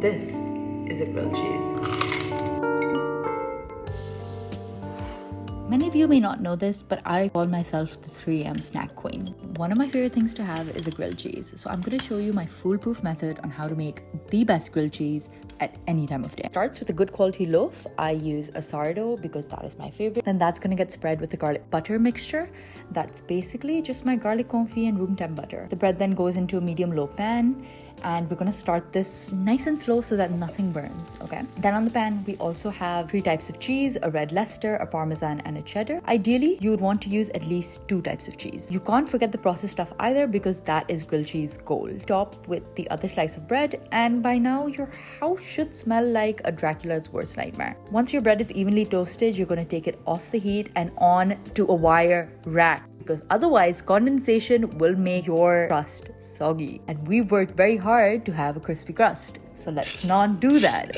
this is a grilled cheese. Many of you may not know this, but I call myself the 3am snack queen. One of my favorite things to have is a grilled cheese. So I'm going to show you my foolproof method on how to make the best grilled cheese at any time of day. It starts with a good quality loaf. I use a sourdough because that is my favorite. Then that's going to get spread with the garlic butter mixture. That's basically just my garlic confit and room temp butter. The bread then goes into a medium low pan, and we're going to start this nice and slow so that nothing burns. Okay, then on the pan we also have 3 types of cheese: a red leister, a parmesan, and a cheddar. Ideally you would want to use at least 2 types of cheese. You can't forget the processed stuff either, because that is grilled cheese gold. Top with the other slice of bread, and by now your house should smell like a Dracula's worst nightmare. Once your bread is evenly toasted, you're going to take it off the heat and on to a wire rack, because otherwise condensation will make your crust soggy, and we worked very hard to have a crispy crust, so let's not do that.